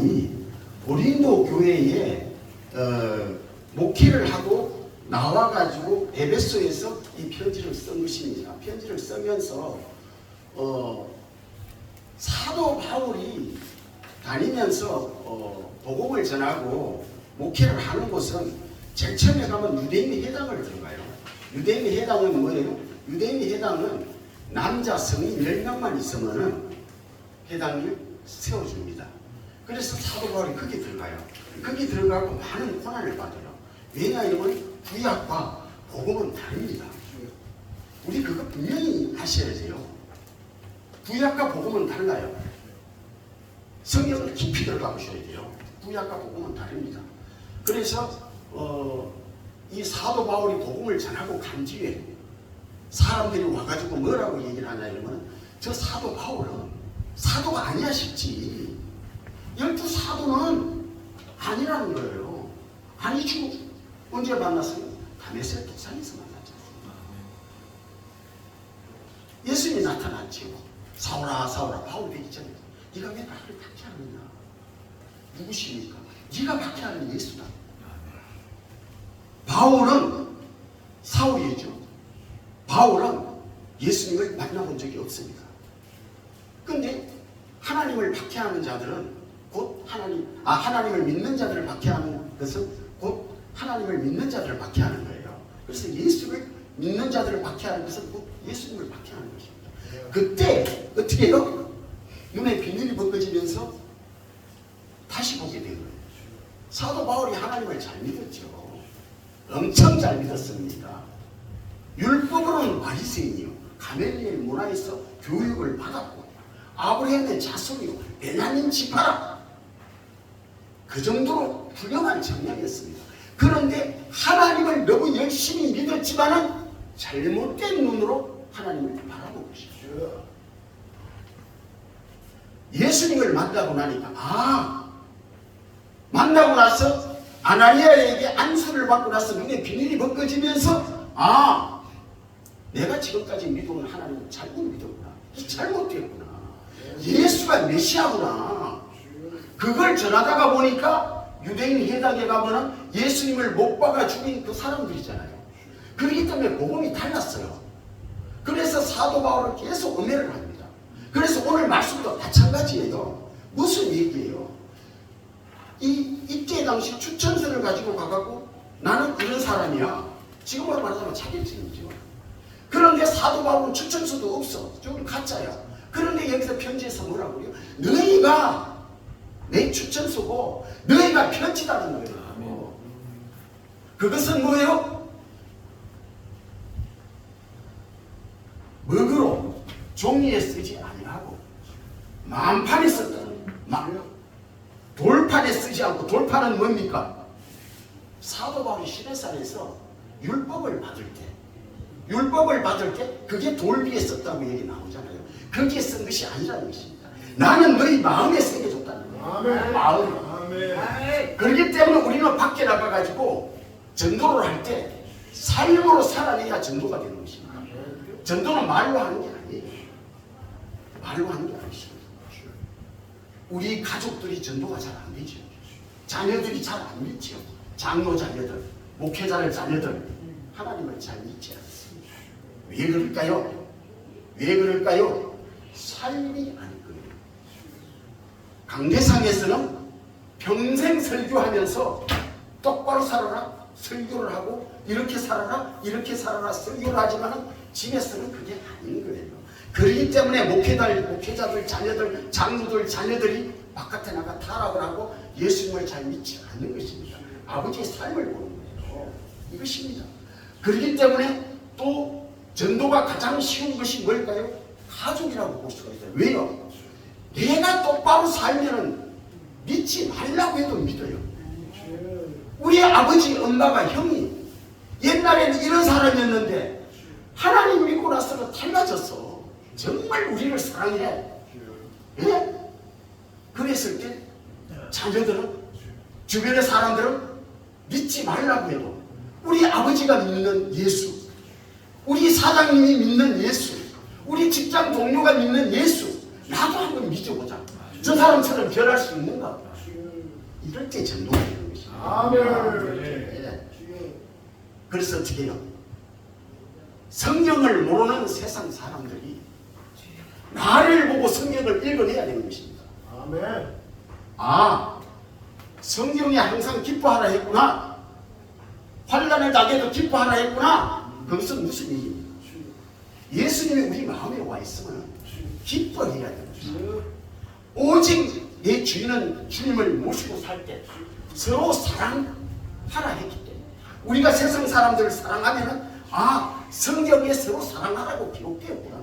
바울이 고린도 교회에 목회를 하고 나와가지고 에베소에서 이 편지를 쓴 것입니다. 편지를 쓰면서 사도 바울이 다니면서 복음을 전하고 목회를 하는 곳은 제일 처음에 가면 유대인 회당을 들어가요. 유대인 회당은 뭐예요? 유대인 회당은 남자 성인 10명만 있으면 회당을 세워줍니다. 그래서 사도 바울이 거기 들어가요. 거기 들어가고 많은 고난을 받아요. 왜냐하면 구약과 복음은 다릅니다. 우리 그거 분명히 아셔야 돼요. 구약과 복음은 달라요. 성경을 깊이 들어가 보셔야 돼요. 구약과 복음은 다릅니다. 그래서 이 사도 바울이 복음을 전하고 간 뒤에 사람들이 와가지고 뭐라고 얘기를 하냐면 저 사도 바울은 사도가 아니야 싶지. 12사도는 아니라는 거예요. 아니죠. 언제 만났어요? 다메섹 도상에서 만났죠. 예수님이 나타났죠. 사울아 사울아 바울 되기 전에 네가 왜 나를 박해하느냐. 누구십니까? 네가 박해하는 예수다. 바울은 사울이죠. 바울은 예수님을 만나본 적이 없습니다. 그런데 하나님을 박해하는 자들은 곧 하나님을 믿는 자들을 박해하는 것은 곧 하나님을 믿는 자들을 박해하는 거예요. 그래서 예수를 믿는 자들을 박해하는 것은 곧 예수님을 박해하는 것입니다. 그때 어떻게 해요? 눈에 비늘이 벗겨지면서 다시 보게 된 거예요. 사도 바울이 하나님을 잘 믿었죠. 엄청 잘 믿었습니다. 율법으로는 바리새인이요. 가멜리엘 문화에서 교육을 받았고 아브라함의 자손이요. 베냐민 지파라. 그 정도로 훌륭한 청년이었습니다. 그런데 하나님을 너무 열심히 믿었지만은 잘못된 눈으로 하나님을 바라본 것이죠. 예수님을 만나고 나니까 만나고 나서 아나니아에게 안수를 받고 나서 눈에 비늘이 벗겨지면서 내가 지금까지 믿어온 하나님을 잘못 믿었구나. 잘못됐구나. 예수가 메시아구나. 그걸 전하다가 보니까 유대인 회당에 가면은 예수님을 못 박아 죽인 그 사람들이잖아요. 그렇기 때문에 복음이 달랐어요. 그래서 사도 바울은 계속 음해를 합니다. 그래서 오늘 말씀도 마찬가지예요. 무슨 얘기예요? 이때 당시 추천서를 가지고 가갖고 나는 그런 사람이야. 지금으로 말하자면 자격증이죠. 그런데 사도 바울은 추천서도 없어. 저건 가짜야. 그런데 여기서 편지에서 뭐라고 그래요? 너희가 내 추천서고 너희가 편지다는 거예요. 그것은 뭐예요? 먹으로 종이에 쓰지 아니하고 만판에 썼다는 거예요. 돌판에 쓰지 않고, 돌판은 뭡니까? 사도 바울이 시내산에서 율법을 받을 때 그게 돌 위에 썼다고 얘기 나오잖아요. 거기에 쓴 것이 아니라는 것입니다. 나는 너희 마음에 새겨줬다는 거예요. 마음. 그렇기 때문에 우리는 밖에 나가가지고 전도를 할 때 삶으로 살아내야 전도가 되는 것입니다. 전도는 말로 하는 게 아니에요. 말로 하는 게 아니죠. 우리 가족들이 전도가 잘 안 되죠. 자녀들이 잘 안 믿죠. 장로 자녀들, 목회자들 자녀들 하나님을 잘 믿지 않습니다. 왜 그럴까요? 왜 그럴까요? 삶이 아닐 거예요. 강대상에서는 평생 설교하면서 똑바로 살아라 설교를 하고 이렇게 살아라 설교를 하지만 집에서는 그게 아닌 거예요. 그렇기 때문에 목회자들 자녀들, 장로들 자녀들이 바깥에 나가 타락을 하고 예수님을 잘 믿지 않는 것입니다. 아버지의 삶을 보는 거예요. 이것입니다. 그렇기 때문에 또 전도가 가장 쉬운 것이 뭘까요? 가족이라고 볼 수가 있어요. 왜요? 내가 똑바로 살면은 믿지 말라고 해도 믿어요. 우리 아버지, 엄마가, 형이 옛날에는 이런 사람이었는데 하나님 믿고 나서는 달라졌어. 정말 우리를 사랑해. 예? 그랬을 때 자녀들은, 주변의 사람들은 믿지 말라고 해도 우리 아버지가 믿는 예수, 우리 사장님이 믿는 예수, 우리 직장 동료가 믿는 예수, 나도 한번 믿어보자. 저 사람처럼 변할 수 있는가? 이럴 때 전도가 되는 것입니다. 아멘. 네. 그래서 어떻게 해요? 성경을 모르는 세상 사람들이 나를 보고 성경을 읽어내야 되는 것입니다. 아멘. 아, 성경에 항상 기뻐하라 했구나. 환난을 당해도 기뻐하라 했구나. 그것은 무슨 얘기입니까? 예수님이 우리 마음에 와 있으면 기뻐해야 됩니다. 오직 내 주인은 주님을 모시고 살 때 서로 사랑하라 했기 때문에 우리가 세상 사람들을 사랑하면은 아, 성경에 서로 사랑하라고 기록되었구나.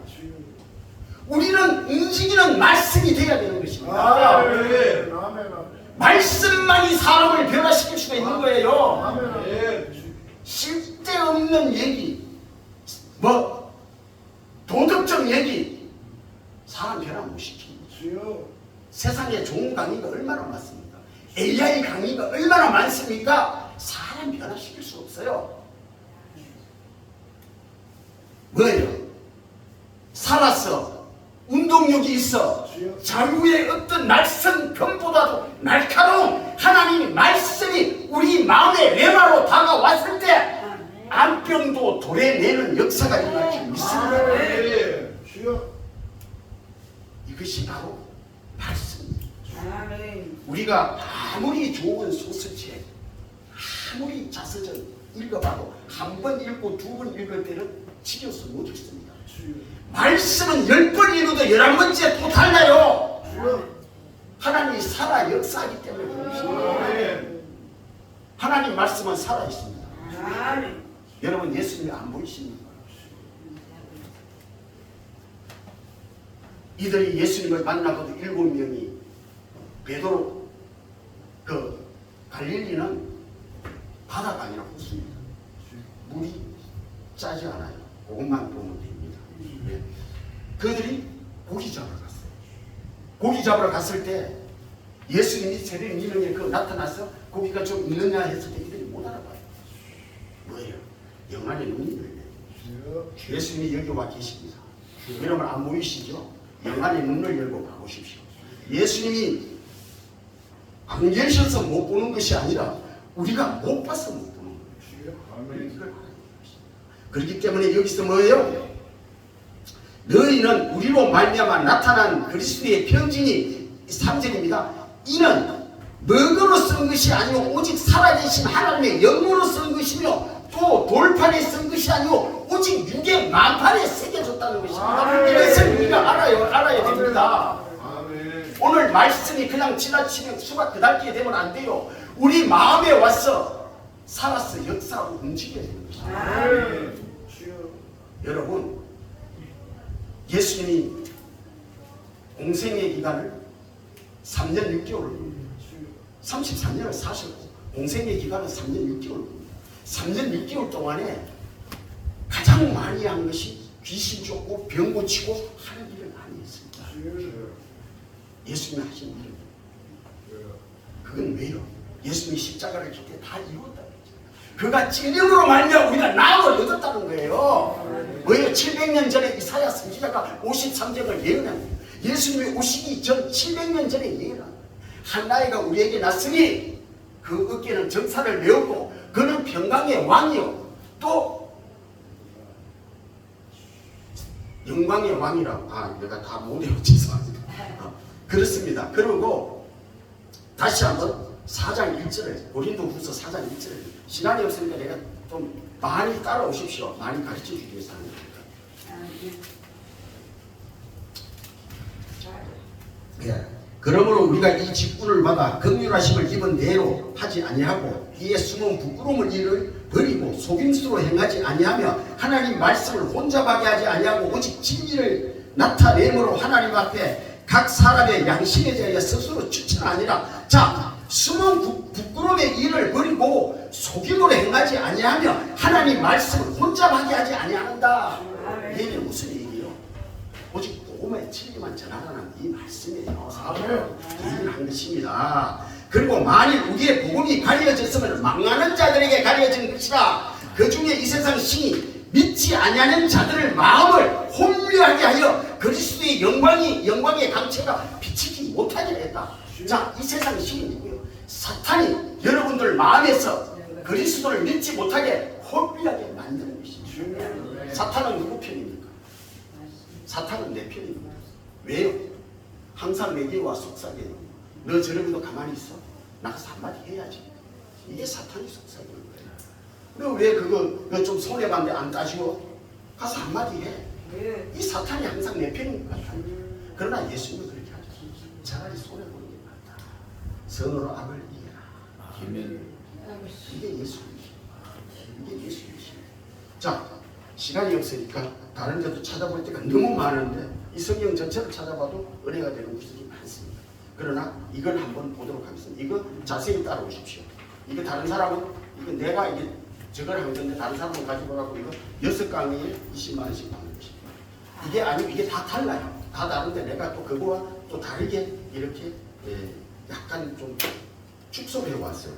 우리는 움직이는 말씀이 되어야 되는 것입니다. 아멘. 아멘. 말씀만이 사람을 변화시킬 수가 있는 거예요. 아멘. 쓸데없는 얘기, 뭐 도덕적 얘기 사람 변화 못 시킵니다. 세상에 좋은 강의가 얼마나 많습니까? AI 강의가 얼마나 많습니까? 사람 변화시킬 수 없어요. 뭐예요? 살았어. 운동력이 있어. 자유의 어떤 낯선 병보다도 날카로운 하나님의 말씀이 우리 마음의 레마로 다가왔을 때 암병도 도래내는 역사가 일어날 줄 믿습니다. 이것이 바로 말씀입니다. 우리가 아무리 좋은 소설책, 아무리 자서전 읽어봐도 한 번 읽고 두 번 읽을 때는 지겨워서 못 읽습니다. 말씀은 10번 읽어도 11번째 또 달라요. 하나님이 살아 역사하기 때문에 그렇습니다. 하나님 말씀은 살아 있습니다. 여러분 예수님이 안 보이십니까? 이들이 예수님을 만나고도 7명이 베드로 그 갈릴리는 바다가 아니라 호수입니다. 물이 짜지 않아요. 그것만 보면 됩니다. 네. 그들이 고기 잡으러 갔어요. 고기 잡으러 갔을 때 예수님이 새벽 미명에 그 나타나서 고기가 좀 있느냐 했을 때 이들이 못 알아봐요. 뭐예요? 영안의 눈이 열려요. 예수님이 여기 와 계십니다. 여러분 안 보이시죠? 영안의 눈을 열고 가보십시오. 예수님이 안 계셔서 못 보는 것이 아니라 우리가 못 봐서 못 보는 거예요. 그렇기 때문에 여기서 뭐예요? 너희는 우리로 말미암아 나타난 그리스도의 편지니 3절입니다. 이는 먹으로 쓴 것이 아니오 오직 살아계신 하나님의 영으로 쓴 것이며 또 돌판에 쓴 것이 아니오 오직 육의 만판에 새겨졌다는 것입니다. 이것을 우리가 알아야 됩니다. 오늘 말씀이 그냥 지나치면 수박 그달기에 되면 안 돼요. 우리 마음에 와서 살아서 역사하고 움직여야 되는 것입니다. 여러분 예수님이 공생의 기간을 3년 6개월을 33년을 사셨고 공생의 기간은 3년 6개월 3년 6개월 동안에 가장 많이 한 것이 귀신 쫓고 병 고치고 하는 일을 많이 했습니다. 예수님이 하신 일은 그건 왜요? 예수님이 십자가를 질 때 다 이뤘다. 그가 찔림으로 말미암아 우리가 나음을 얻었다는 거예요. 왜요? 700년 전에 이사야 선지자가 53장을 예언한 거예요. 예수님이 오시기 전 700년 전에 예언한 거예요. 한나이가 우리에게 났으니 그 어깨는 정사를 메었고 그는 평강의 왕이요 또 영광의 왕이라고. 내가 다 못해요. 죄송합니다. 그렇습니다. 그리고 다시 한번 4장 1절에 고린도 후서 4장 1절에 시간이 없으니까 내가 좀 많이 따라오십시오. 많이 가르쳐주기 위해서 하는 겁니다. 예. 그러므로 우리가 이 직분을 받아 긍휼하심을 입은 대로 하지 아니하고 이에 숨은 부끄러움을 일을 버리고 속임수로 행하지 아니하며 하나님 말씀을 혼잡하게 하지 아니하고 오직 진리를 나타내므로 하나님 앞에 각 사람의 양심에 대하여 스스로 추천 아니라 자 숨은 부끄러움의 일을 버리고 속임으로 행하지 아니하며 하나님 말씀을 혼잡하게 하지 아니한다. 얘는 무슨 얘기예요? 오직 복음의 진리만 전하라는 이 말씀이에요. 얘기한 것입니다. 그리고 만일 우리의 복음이 가려졌으면 망하는 자들에게 가려진 것이라. 그 중에 이 세상 신이 믿지 아니하는 자들을 마음을 혼미하게 하여 그리스도의 영광의 강체가 비치지 못하게 했다. 자, 이 세상의 신이고요. 사탄이 여러분들 마음에서 그리스도를 믿지 못하게 혼비하게 만드는 것입니다. 사탄은 누구 편입니까? 사탄은 내 편입니다. 왜요? 항상 내게와 속삭여요. 너 저러고도 가만히 있어? 나가서 한마디 해야지. 이게 사탄이 속삭이는 거예요. 너 왜 그거 좀 손해봤는데 안 따지고? 가서 한마디 해. 이 사탄이 항상 내 편인 것 같아요. 그러나 예수님은 그렇게 하죠. 차라리 손해보는 게 낫다. 선으로 악을 이겨라. 이게 예수님이십니다. 이게 예수님이십니다. 자, 시간이 없으니까 다른 데도 찾아볼 때가 너무 많은데 이 성경 전체를 찾아봐도 은혜가 되는 구석이 많습니다. 그러나 이걸 한번 보도록 하겠습니다. 이거 자세히 따라오십시오. 이거 다른 사람은 이거 내가 이게 저걸 한 건데 다른 사람은 가지고 가고 이거 6강의에 20만 원씩 받는 것입니다. 이게 아니고 이게 다 달라요. 다 다른데 내가 또 그거와 또 다르게 이렇게 약간 좀 축소해 왔어요.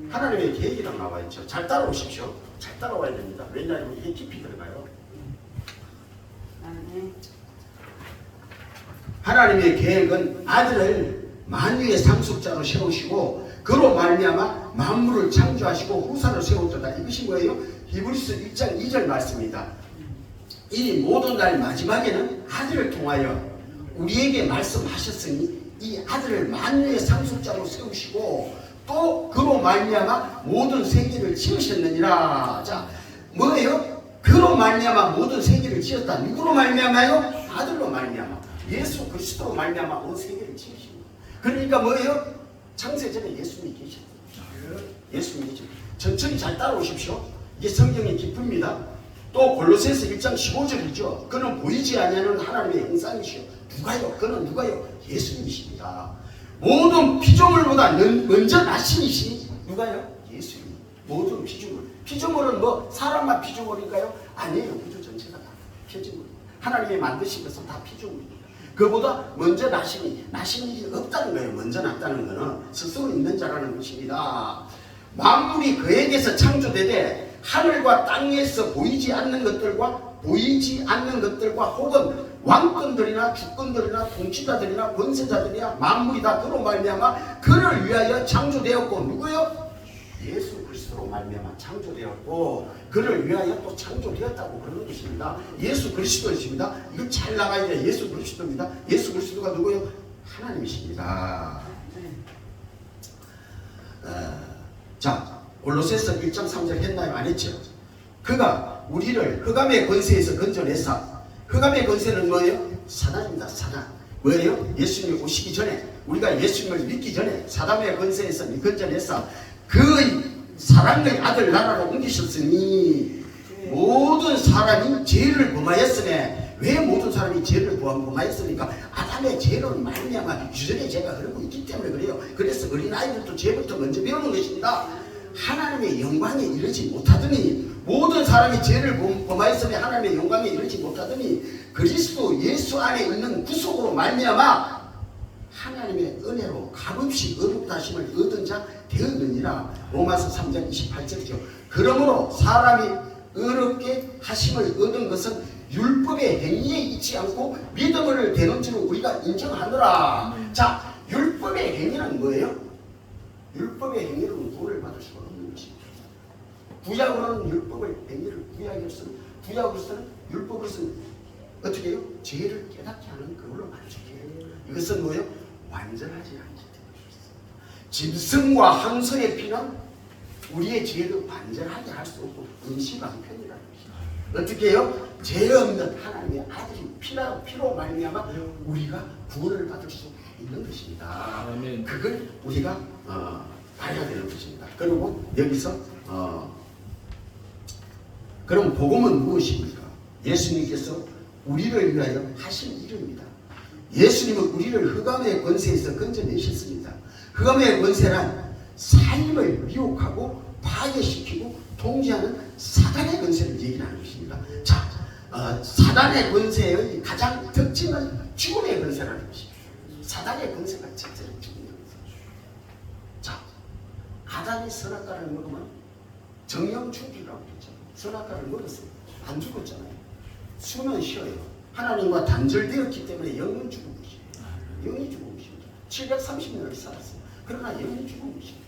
하나님의 계획이라고 나와 있죠. 잘 따라오십시오. 잘 따라와야 됩니다. 왜냐하면 이게 깊이 들어가요. 하나님의 계획은 아들을 만유의 상속자로 세우시고 그로 말미암아 만물을 창조하시고 후사로 세웠다. 이것이 뭐예요? 히브리서 1장 2절 말씀입니다. 이 모든 날 마지막에는 아들을 통하여 우리에게 말씀하셨으니 이 아들을 만유의 상속자로 세우시고 또 그로 말미암아 모든 세계를 지으셨느니라. 자, 뭐예요? 그로 말미암아 모든 세계를 지었다. 누구로 말미암아요? 아들로 말미암아. 예수 그리스도로 말미암아 온 세계를 지으시고. 그러니까 뭐예요? 창세전에 예수님이 계셨어요. 예수님이 계셨어요. 천천히 잘 따라오십시오. 이게 성경의 기쁨입니다. 또 골로새서 1장 15절이죠. 그는 보이지 아니하는 하나님의 형상이시오. 누가요? 그는 누가요? 예수님이십니다. 모든 피조물보다 먼저 나신이시니 누가요? 예수님. 모든 피조물. 피조물은 뭐 사람만 피조물일까요? 아니에요. 우주 전체가 다 피조물. 하나님이 만드신 것은 다 피조물입니다. 그보다 먼저 나신이 일이 없다는 거예요. 먼저 났다는 것은 스스로 있는 자라는 것입니다. 만물이 그에게서 창조되되 하늘과 땅에서 보이지 않는 것들과 혹은 왕권들이나 주권들이나 통치자들이나 권세자들이나 만물이 다 그로 말미암아 그를 위하여 창조되었고 누구요? 예수 그리스도로 말미암아 창조되었고 그를 위하여 또 창조되었다고 그러는 것입니다. 예수 그리스도이십니다. 이거 잘 나가야 돼요. 예수 그리스도입니다. 예수 그리스도가 누구요? 하나님이십니다. 자, 골로새서 1장 3절 했나요? 안 했죠? 그가 우리를 흑암의 권세에서 건져내사. 흑암의 권세는 뭐예요? 사단입니다. 사단. 뭐예요? 예수님이 오시기 전에 우리가 예수님을 믿기 전에 사단의 권세에서 건져내사 그의 사랑의 아들 나라로 옮기셨으니 모든 사람이 죄를 범하였으네. 왜 모든 사람이 죄를 범하였습니까? 아담의 죄로 말미암아 유전의 죄가 흐르고 있기 때문에 그래요. 그래서 어린아이들도 죄부터 먼저 배우는 것입니다. 하나님의 영광에 이르지 못하더니 모든 사람이 죄를 범하였으니 하나님의 영광에 이르지 못하더니 그리스도 예수 안에 있는 구속으로 말미암아 하나님의 은혜로 값없이 의롭다심을 얻은 자 되었느니라. 로마서 3장 28절이죠. 그러므로 사람이 의롭게 하심을 얻은 것은 율법의 행위에 있지 않고 믿음을 되는 줄 우리가 인정하노라. 자, 율법의 행위는 뭐예요? 율법의 행위로는 구원을 받을 수가 없는 것입니다. 구약으로는 율법의 행위를 구약으로서는 율법으로서는 어떻게 해요? 죄를 깨닫게 하는 그걸로 만족해요. 이것은 뭐예요? 완전하지 않기 때문입니다. 짐승과 항소의 피는 우리의 죄를 완전하게 할 수 없고 임시방편이라는 것입니다. 어떻게 해요? 죄 없는 하나님의 아들이 피로 말미암아 우리가 구원을 받을 수 있는 것입니다. 아멘. 그걸 우리가 봐야 되는 것입니다. 그리고 여기서 그럼 복음은 무엇입니까? 예수님께서 우리를 위하여 하신 일입니다. 예수님은 우리를 흑암의 권세에서 건져내셨습니다. 흑암의 권세란 삶을 미혹하고 파괴시키고 통제하는 사단의 권세를 얘기하는 것입니다. 자, 사단의 권세의 가장 특징은 죽음의 권세라는 것입니다. 사단의 권세가 첫째로 죽음의 권세. 자, 아담이 선악과를 먹으면 정령 죽기라고 했죠. 선악과를 먹었어요. 안 죽었잖아요. 수면 쉬어요. 하나님과 단절되었기 때문에 영은 죽은 것이에요. 영이 죽은 것입니다. 730년을 살았어요. 그러나 영이 죽은 것입니다.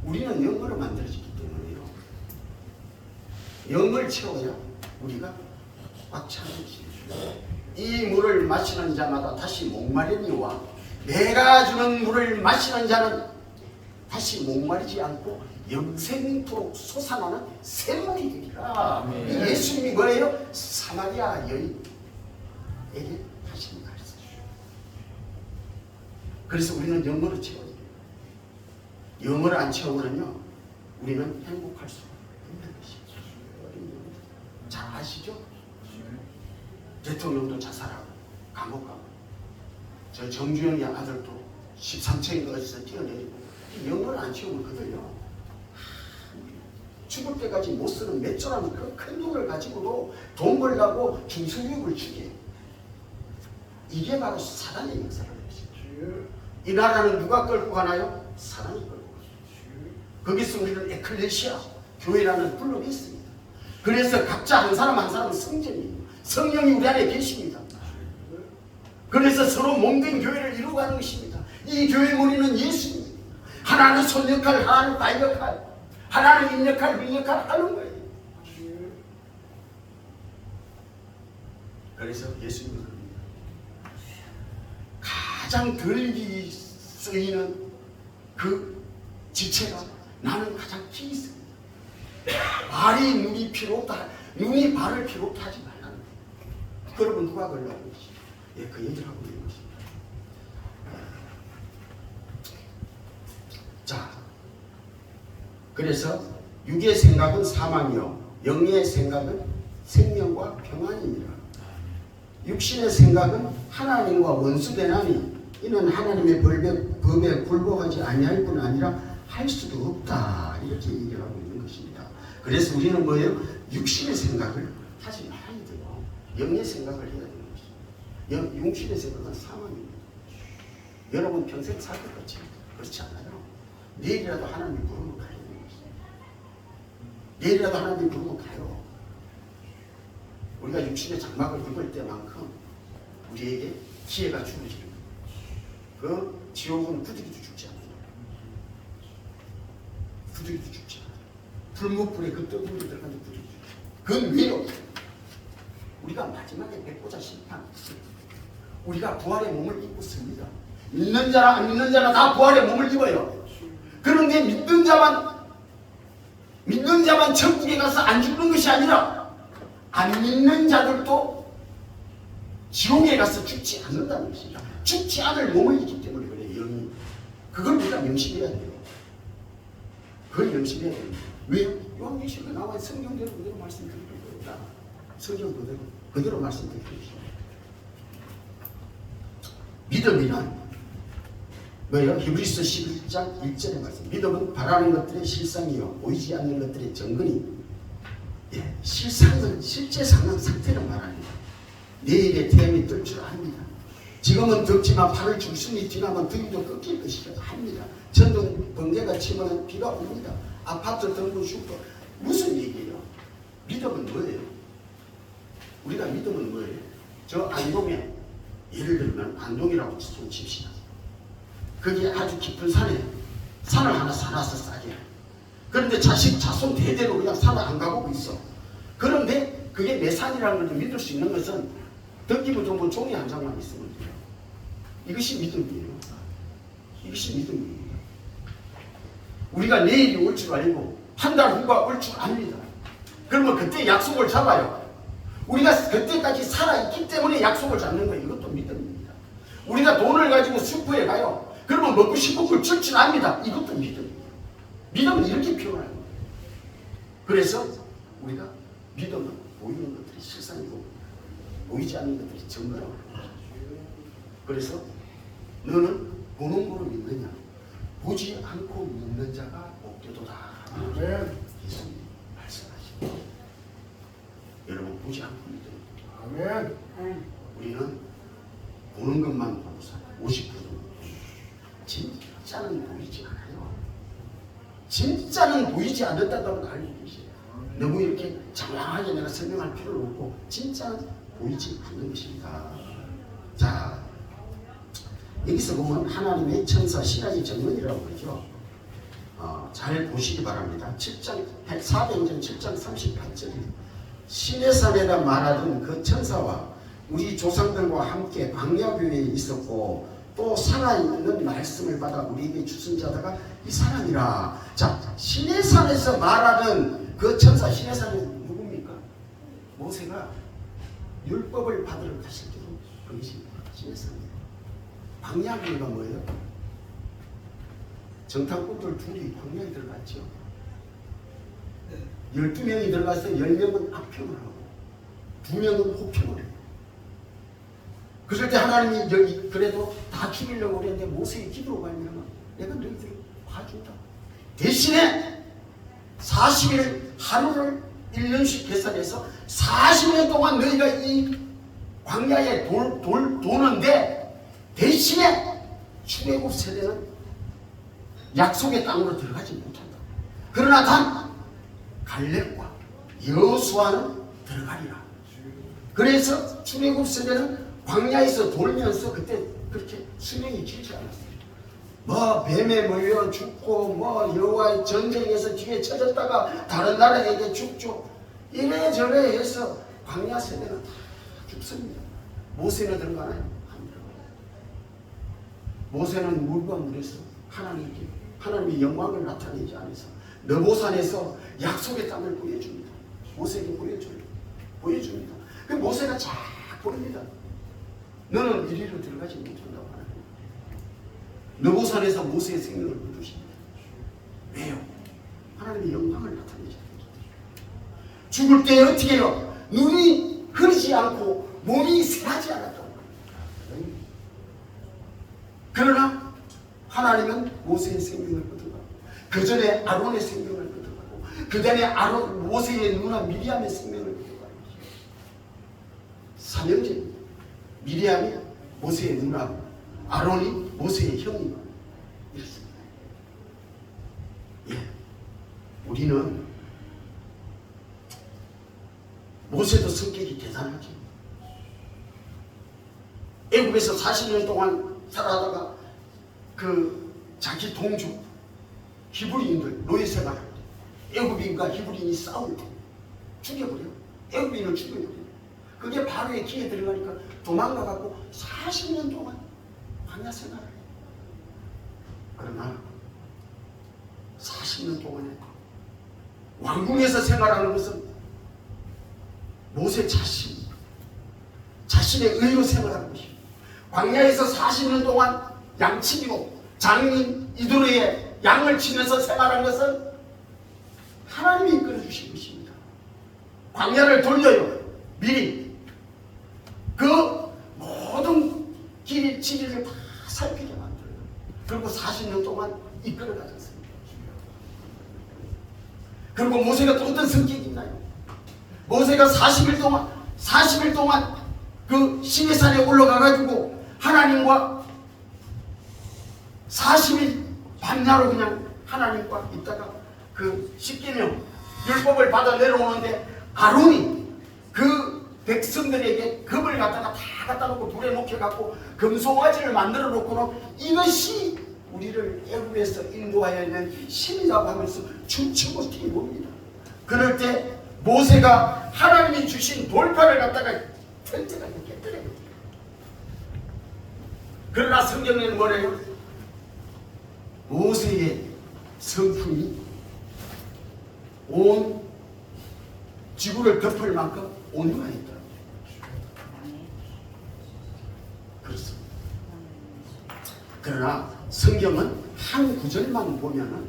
우리는 영으로 만들어졌기 때문에요. 영을 채워야 우리가 꽉 차는 것입니다. 이 물을 마시는 자마다 다시 목마르니와 내가 주는 물을 마시는 자는 다시 목마르지 않고 영생토록 솟아나는 샘물이 되리라. 이 예수님이 뭐예요? 사마리아 여인에게 하신 말씀. 그래서 우리는 영어로 채워야 돼요. 영어를 안 채우면요 우리는 행복할 수 없는 것이죠. 잘 아시죠? 대통령도 자살하고 감옥 가고 저 정주영의 아들도 13층인가 어디서 뛰어내리고 영어를 안 채우면 그들요 죽을 때까지 못 쓰는 몇조라는 그 큰 돈을 가지고도 돈 벌려고 중성교육을 주게. 이게 바로 사단의 역사를 했어요. 이 나라는 누가 끌고 가나요? 사단이 끌고 가요. 거기서 우리는 에클레시아 교회라는 블록이 있습니다. 그래서 각자 한 사람 한 사람은 성전이에요. 성령이 우리 안에 계십니다. 그래서 서로 몸된 교회를 이루어가는 것입니다. 이 교회 머리는 예수입니다. 하나는 손 역할, 하나는 발 역할, 하나는 인 역할, 민 역할 하는 거예요. 그래서 예수님은 가장 덜 쓰이는 그 지체가 나는 가장 기 있습니다. 발이 눈이 필요 없다. 눈이 발을 필요 없다 하지 말라는 거예요. 그러면 누가 걸려고 하지? 예, 그 얘기를 하고 있는 것입니다. 자, 그래서 육의 생각은 사망이요 영의 생각은 생명과 평안이니라. 육신의 생각은 하나님과 원수되나니 이는 하나님의 법에 굴복하지 아니할 뿐 아니라 할 수도 없다. 이렇게 얘기를 하고 있는 것입니다. 그래서 우리는 뭐예요? 육신의 생각을 하지 말아야 돼요. 영의 생각을 해야 되는 것입니다. 육신의 생각은 사망입니다. 여러분 평생 살 것 같지? 그렇지 않아요. 내일이라도 하나님이 부르면 가야 되는 것입니다. 내일이라도 하나님이 부르면 가요. 우리가 육신의 장막을 입을 때만큼 우리에게 기회가 주어지는 거예요. 그 지옥은 부득이도 죽지 않아요. 부득이도 죽지 않아요. 불목불에 그 뜨거운 데 들어가는 부득이도 죽지 않아요. 그건 위로 우리가 마지막에 뵙고자 심판. 우리가 부활의 몸을 입고 씁니다. 믿는 자나 안 믿는 자나 다 부활의 몸을 입어요. 그런데 믿는 자만 천국에 가서 안 죽는 것이 아니라 안 믿는 자들도 지옥에 가서 죽지 않는다는 것입니다. 죽지 않을 몸을 입기 때문에 그래요. 영이. 그걸 우리가 명심해야 돼요. 그걸 명심해야 됩니다. 왜요? 요한계시록에 나와 성경대로 그대로 말씀드리는 겁니다. 성경 그대로 말씀드리겠습니다. 믿음이란 뭐예요? 히브리서 11장 1절의 말씀. 믿음은 바라는 것들의 실상이요 보이지 않는 것들의 정근이. 예, 실상은 실제 상황 상태를 말합니다. 내일의 태양이 뜰 줄 압니다. 지금은 덥지만 8월 중순이 지나면 더위도 꺾일 것이라 합니다. 전동 번개가 치면 비가 옵니다. 아파트 등분 슈퍼 무슨 얘기예요? 믿음은 뭐예요? 우리가 믿음은 뭐예요? 저 안동에 예를 들면 안동이라고 손 칩시다. 거기에 아주 깊은 산을 하나 사놔서 싸게. 그런데 자손 대대로 그냥 산을 안 가보고 있어. 그런데 그게 내 산이라는 걸 믿을 수 있는 것은 듣기부 정도 종이 한 장만 있으면 돼요. 이것이 믿음이에요. 이것이 믿음입니다. 우리가 내일이 올 줄 알고 한 달 후가 올 줄 압니다. 그러면 그때 약속을 잡아요. 우리가 그때까지 살아있기 때문에 약속을 잡는 거예요. 이것도 믿음입니다. 우리가 돈을 가지고 슈퍼에 가요. 그러면 먹고 싶은 걸 줄 줄 압니다. 이것도 믿음입니다. 믿음은 이렇게 표현하는 거예요. 그래서 우리가 믿음은 보이는 것들이 실상이고 보이지 않는 것들이 증거라고 합니다. 그래서 너는 보는 거로 믿느냐? 보지 않고 믿는 자가 복되도다. 아멘. 예수님 말씀하십니다. 여러분 보지 않고 믿어요. 아멘. 우리는 보는 것만 보고 살아요. 50% 진짜는 보이지 않아요. 진짜는 보이지 않는다고 알고 계세요. 너무 이렇게 장황하게 내가 설명할 필요는 없고 진짜는 보이지 않는 것입니다. 자, 여기서 보면 하나님의 천사 신학의 정문이라고 그러죠. 잘 보시기 바랍니다. 7장 사도행전 7장 38절에 시내산에다 말하던 그 천사와 우리 조상들과 함께 광야교회에 있었고 또 살아있는 말씀을 받아 우리에게 주신 자다가 이 사람이라. 자, 시내산에서 말하던 그 천사, 시내산은 누굽니까? 모세가 율법을 받으러 갔을 때도 그것이 시내산이에요. 광야교회가 뭐예요? 정탐꾼들 둘이 광야에 들어갔죠. 12명이 들어가서 10명은 악평을 하고 2명은 호평을 해요. 그럴 때 하나님이 여기 그래도 다 죽이려고 그랬는데 모세의 기도로 말미암아 내가 너희들을 봐준다. 대신에 40일 하루를 1년씩 계산해서 40년 동안 너희가 이 광야에 도는데 대신에 출애굽 세대는 약속의 땅으로 들어가지 못한다. 그러나 단 갈렙과 여호수아는 들어가리라. 그래서 출애굽 세대는 광야에서 돌면서 그때 그렇게 수명이 길지 않았어요. 뭐 뱀에 물려 죽고 뭐 여호와의 전쟁에서 뒤에 쳐졌다가 다른 나라에게 죽죠. 이래저래 해서 광야 세대는 다 죽습니다. 모세는 들어가나요? 안 들어가요. 모세는 물과 물에서 하나님의 영광을 나타내지 않아서 너보산에서 약속의 땅을 보여줍니다. 모세에게 보여줍니다. 그 모세가 잘 보입니다. 너는 이리로 들어가지 못한다고 하나님. 너보산에서 모세의 생명을 거두십니다. 왜요? 하나님의 영광을 나타내지 않습니다. 죽을 때 어떻게 해요? 눈이 흐리지 않고 몸이 새하지 않았다고 합니다. 그러나 하나님은 모세의 생명을 거두고 그 전에 아론의 생명을 거두고 그 전에 모세의 누나 미리암의 생명을 거두고 삼형제입니다. 미리암이 모세의 누나고 아론이 모세의 형이고 이렇습니다. 예, 우리는 모세도 성격이 대단하죠. 애굽에서 40년 동안 살아가다가 그 자기 동족 히브리인들 노예 생활할 때 애굽인과 히브리인이 싸울 때 죽여버려요. 애굽인을 죽여버려요. 그게 바로의 기에 들어가니까 도망가갖고 40년 동안 광야 생활을 해요. 그러나 40년 동안에 왕궁에서 생활하는 것은 모세 자신의 의로 생활하는 것입니다. 광야에서 40년 동안 양치기고 장인 이두르에 양을 치면서 생활한 것은 하나님이 이끌어주신 것입니다. 광야를 돌려요. 미리 그 모든 지리를 다 살피게 만들어요. 그리고 40년 동안 이끌어가셨습니다. 그리고 모세가 또 어떤 성격이 있나요? 모세가 40일 동안 그 시내산에 올라가가지고 하나님과 40일 밤야로 그냥 하나님과 있다가 그 십계명 율법을 받아 내려오는데 아론이 그 백성들에게 금을 갖다가 다 갖다 놓고 불에 녹여갖고 금송아지를 만들어 놓고는 이것이 우리를 애굽에서 인도하여 있는 힘이라고 하면서 춤추고 뛰어옵니다. 그럴 때 모세가 하나님이 주신 돌파를 갖다가 튼튼하게 깨뜨려요. 그러나 성경에는 뭐래요? 모세의 성품이 온 지구를 덮을 만큼 온유하였다. 그렇습니다. 그러나 성경은 한 구절만 보면은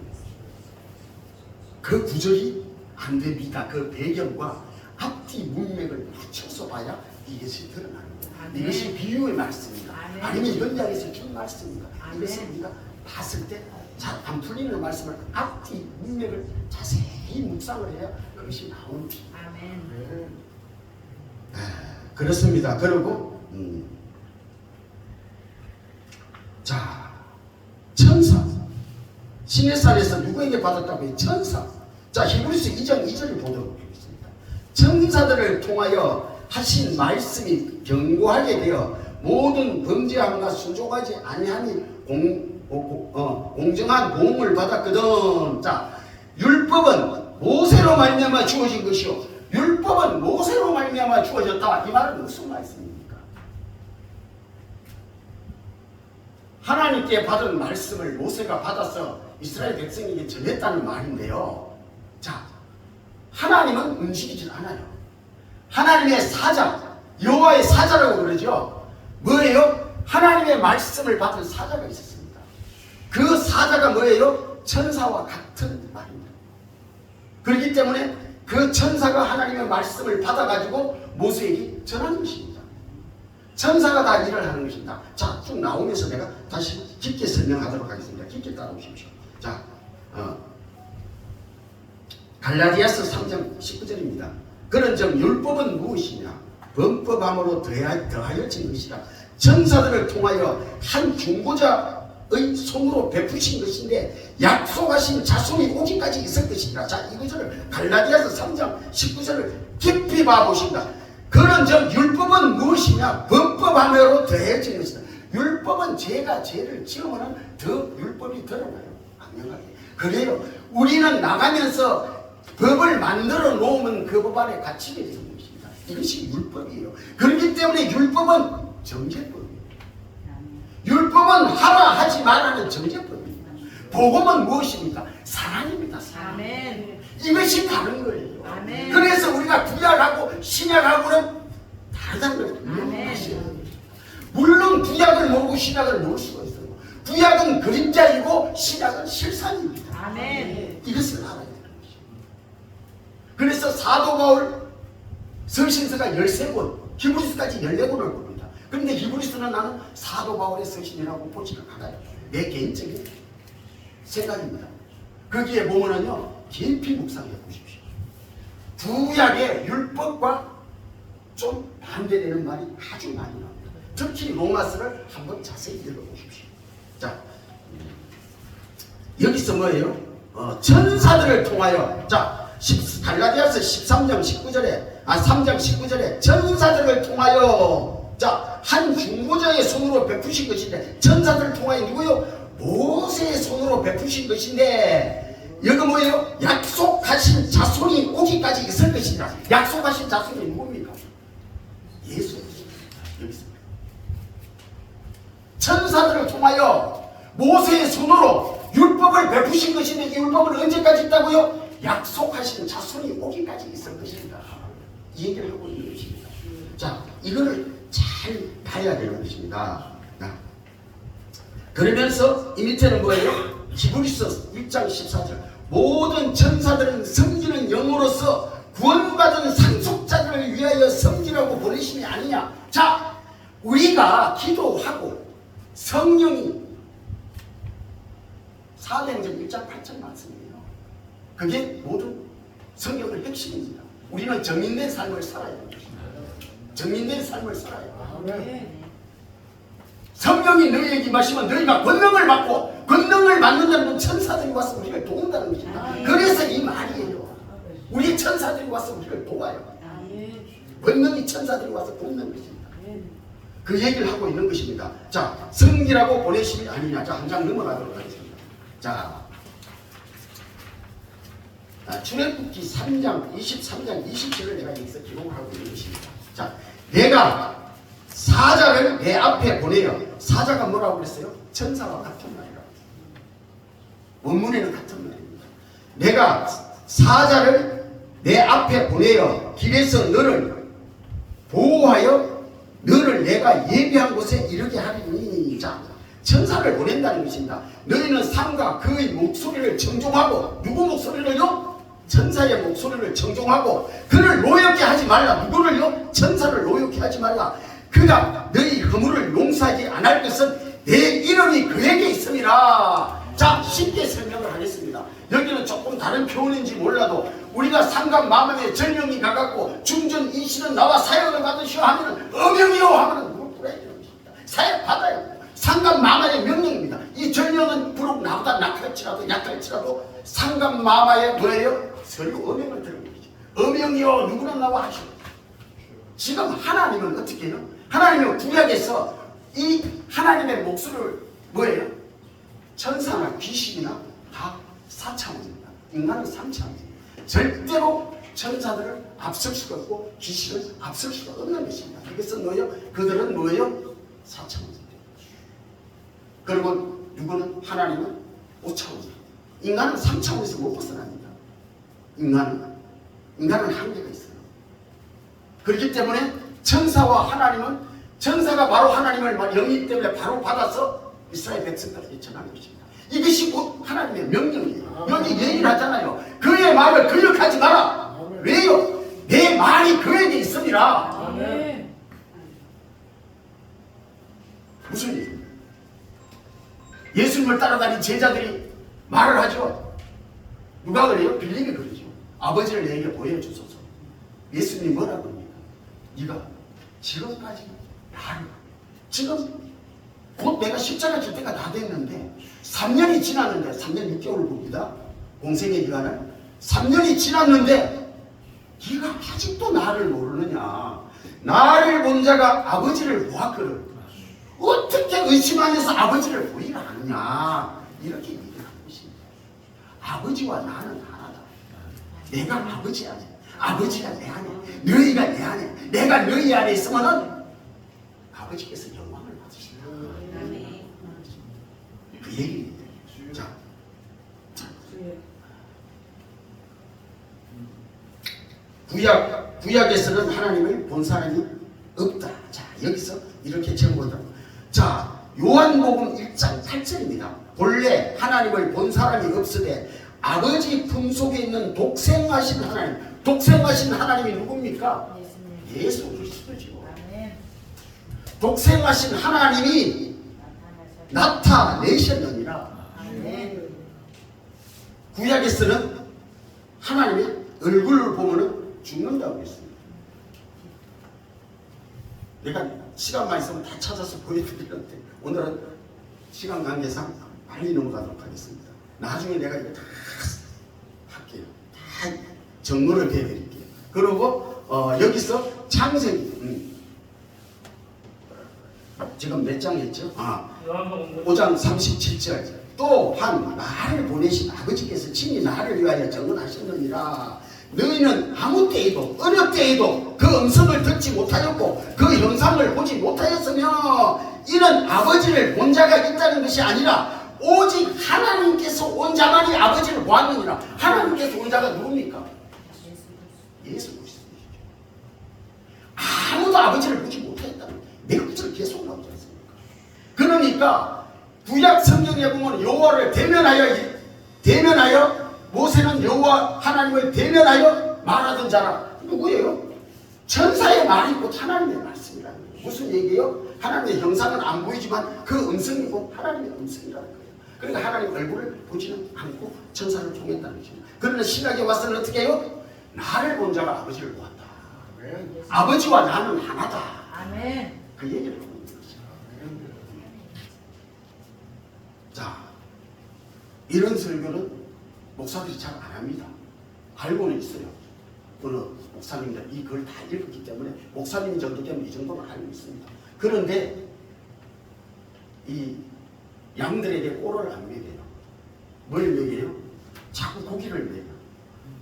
그 구절이 안 됩니다. 그 배경과 앞뒤 문맥을 붙여서 봐야 이것이 드러납니다. 이것이 비유의 말씀입니다. 아니면 연장해서 준 말씀입니다. 이것을 우리가 봤을 때 잘 안 풀리는 말씀을 앞뒤 문맥을 자세히 묵상을 해야 그것이 나옵니다. 아멘. 그렇습니다. 그리고 자, 천사 시내산에서 누구에게 받았다고 해요? 천사. 자, 히브리서 2장 2절을 보도록 하겠습니다. 천사들을 통하여 하신 말씀이 견고하게 되어 모든 범죄함과 순종하지 아니하니 공정한 보응을 받았거든. 자, 율법은 모세로 말미암아 주어진 것이요, 율법은 모세로 말미암아 주어졌다. 이 말은 무슨 말씀입니까? 하나님께 받은 말씀을 모세가 받아서 이스라엘 백성에게 전했다는 말인데요. 자, 하나님은 움직이질 않아요. 하나님의 사자, 여호와의 사자라고 그러죠. 뭐예요? 하나님의 말씀을 받은 사자가 있었습니다. 그 사자가 뭐예요? 천사와 같은 말입니다. 그렇기 때문에 그 천사가 하나님의 말씀을 받아가지고 모세에게 전하는 것입니다. 천사가 다 일을 하는 것입니다. 자, 쭉 나오면서 내가 다시 깊게 설명하도록 하겠습니다. 깊게 따라오십시오. 자, 갈라디아서 3장 19절입니다. 그런즉 율법은 무엇이냐? 범법함으로 더하여진 것이라. 천사들을 통하여 한 중보자의 손으로 베푸신 것인데 약속하신 자손이 오기까지 있을 것이니라. 자, 이 구절을 갈라디아서 3장 19절을 깊이 봐보십니다. 그런즉 율법은 무엇이냐? 범법함으로 더해진 것이다. 율법은 죄가 죄를 지으면 더 율법이 드러나요. 분명하게. 그래요. 우리는 나가면서 법을 만들어 놓으면 그 법 안에 갇히게 되는 것입니다. 이것이 율법이에요. 그렇기 때문에 율법은 정죄법이에요. 율법은 하라 하지 말라는 정죄법입니다. 복음은 무엇입니까? 사랑입니다. 사랑. 아멘. 이것이 다른 거예요. 아멘. 그래서 우리가 구약하고 신약하고는 다르다는 걸 아멘. 명심하셔야 됩니다. 물론 구약을 모르고 신약을 모를 수가 있어요. 구약은 그림자이고 신약은 실상입니다. 아멘. 이것을 알아야 되는 것입니다. 그래서 사도 바울 서신서가 13권, 히브리서까지 14권을 봅니다. 그런데 히브리서는 나는 사도 바울의 서신이라고 보지는 않아요. 내 개인적인 생각입니다. 거기에 보면은요, 깊이 묵상해 보십시오. 구약의 율법과 좀 반대되는 말이 아주 많이 나옵니다. 특히 로마서를 한번 자세히 읽어보십시오. 자, 여기서 뭐예요? 천사들을 통하여, 자, 갈라디아서 13장 19절에 3장 19절에 천사들을 통하여, 자, 한 중보자의 손으로 베푸신 것인데, 천사들을 통하여 누구요? 모세의 손으로 베푸신 것인데, 여기 뭐예요? 약속하신 자손이 오기까지 있을 것이다. 약속하신 자손이 누굽니까? 예수. 여기 있습니다. 천사들을 통하여 모세의 손으로 율법을 베푸신 것인데, 이 율법은 언제까지 있다고요? 약속하신 자손이 오기까지 있을 것입니다. 이 얘기를 하고 있는 것입니다. 자, 이거를 잘 봐야 되는 것입니다. 그러면서 이 밑에는 뭐예요? 히브리서 1장 14절. 모든 천사들은 섬기는 영으로서 구원받은 상속자들을 위하여 섬기라고 보내심이 아니냐. 자, 우리가 기도하고 성령이 사도행전 1장 8절 말씀이에요. 그게 모든 성경의 핵심입니다. 우리는 정인된 삶을 살아야 됩니다. 정인된 삶을 살아야 돼요. 성령이 너희에게 임하시면 너희가 권능을 받고, 권능을 받는다는 건 천사들이 와서 우리를 도운다는 것입니다. 그래서 이 말이에요. 우리 천사들이 와서 우리를 도와요. 권능이 천사들이 와서 돕는 것입니다. 그 얘기를 하고 있는 것입니다. 자, 성기라고 보내심이 아니냐. 자, 한 장 넘어가도록 하겠습니다. 자, 출애굽기 3장 23장 27을 내가 여기서 기록을 하고 있는 것입니다. 자, 내가 사자를 내 앞에 보내요. 사자가 뭐라고 그랬어요? 천사와 같은 말이라고. 원문에는 같은 말입니다. 내가 사자를 내 앞에 보내어 길에서 너를 보호하여 너를 내가 예비한 곳에 이르게 하리니. 자, 천사를 보낸다는 것입니다. 너희는 산과 그의 목소리를 청종하고, 누구 목소리를요? 천사의 목소리를 청종하고, 그를 노엽게 하지 말라. 누구를요? 천사를 노엽게 하지 말라. 그가 너희 허물을 용서하지 않을 것은 내 이름이 그에게 있음이라. 자, 쉽게 설명을 하겠습니다. 여기는 조금 다른 표현인지 몰라도, 우리가 상감 마음에 절명이 가갖고 중전 이신은 나와 사역을 받으시오 하면은 어명이요 하면은 무릎 꿇어야 되는 것입니다. 사역 받아야 돼요. 상감 마마의 명령입니다. 이 절명은 부록 나보다 약할지라도 상감 마마의 뭐예요? 서류 어명을 들은 것이죠. 어명이요 누구나 나와 하시오. 지금 하나님은 어떻게 해요? 하나님은 구약에서 이 하나님의 목소리를 뭐예요? 천사나 귀신이나 다 4차원입니다. 인간은 3차원입니다. 절대로 천사들을 앞설 수가 없고 귀신을 앞설 수가 없는 것입니다. 그래서 뭐예요? 그들은 뭐예요? 4차원입니다. 그리고 누구는 하나님은 5차원입니다. 인간은 3차원에서 못 벗어납니다. 인간은 한계가 있어요. 그렇기 때문에 천사와 하나님은 천사가 바로 하나님을 영이 때문에 바로 받아서 이스라엘 백성들에게 전하는 것입니다. 이것이 곧 하나님의 명령이에요. 여기 예언하잖아요. 그의 말을 거역하지 마라. 왜요? 내 말이 그에게 있습니다. 아멘. 무슨 일이에요? 예수님을 따라다닌 제자들이 말을 하죠. 누가 그래요? 빌립이 그러죠. 아버지를 내게 보여주소서. 예수님이 뭐라고 합니까? 네가 지금까지 나를 지금 곧 내가 십자가 질 때가 다 됐는데 3년이 지났는데 3년 6개월을 봅니다. 공생의 기간을 3년이 지났는데 네가 아직도 나를 모르느냐. 나를 본 자가 아버지를 보았거든. 어떻게 의심하면서 아버지를 보이라 하느냐. 이렇게 얘기를 하는 것입니다. 아버지와 나는 하나다. 내가 아버지 안에, 아버지가 내 안에, 너희가 내 안에, 내가 너희 안에 있으면은 아버지께서 영광을 받으신다. 그 얘기입니다. 자, 구약에서는 하나님을 본 사람이 없다. 자, 여기서 이렇게 적어보다. 자, 요한복음 1장 8절입니다. 본래 하나님을 본 사람이 없으되 아버지 품속에 있는 독생하신 하나님. 독생하신 하나님이 누굽니까? 예수 그리스도죠. 독생하신 하나님이 나타내셨느니라. 구약에서는 하나님의 얼굴을 보면은 죽는다고 했습니다. 내가 시간만 있으면 다 찾아서 보여드리는데 오늘은 시간 관계상 빨리 넘어가도록 하겠습니다. 나중에 내가 이거 다 할게요. 다 정문을 배워드릴게요. 그리고 여기서 창세기 지금 몇 장 했죠? 5장 37절. 또한 나를 보내신 아버지께서 친히 나를 위하여 정언하셨느니라. 너희는 아무 때에도 어느 때에도 그 음성을 듣지 못하였고 그 형상을 보지 못하였으며 이는 아버지를 본 자가 있다는 것이 아니라 오직 하나님께서 온 자만이 아버지를 보았느니라. 하나님께서 온 자가 누굽니까? 예수 그리스도이시죠. 아무도 아버지를 보지 못하였다는 몇 구절 계속 나오지 않습니까? 그러니까 구약 성경에 보면 여호와를 대면하여 모세는 여호와 하나님을 대면하여 말하던 자라. 누구예요? 천사의 말이 곧 하나님의 말씀이라는 거예요. 무슨 얘기예요? 하나님의 형상은 안 보이지만 그 음성이 곧 하나님의 음성이라는 거예요. 그러니까 하나님 얼굴을 보지는 않고 천사를 통했다는 것입니다. 그러나 신약에 와서는 어떻게 해요? 나를 본 자가 아버지를 보았다. 아멘. 아버지와 나는 하나다. 아멘. 그 얘기를 하는 것이죠. 자, 이런 설교는 목사들이 잘 안 합니다. 알고는 있어요. 어느 목사님들 이 글 다 읽었기 때문에 목사님 정도 되면 이 정도는 알고 있습니다. 그런데 이 양들에게 꼴을 안 먹여요. 뭘 먹여요? 자꾸 고기를 먹여요.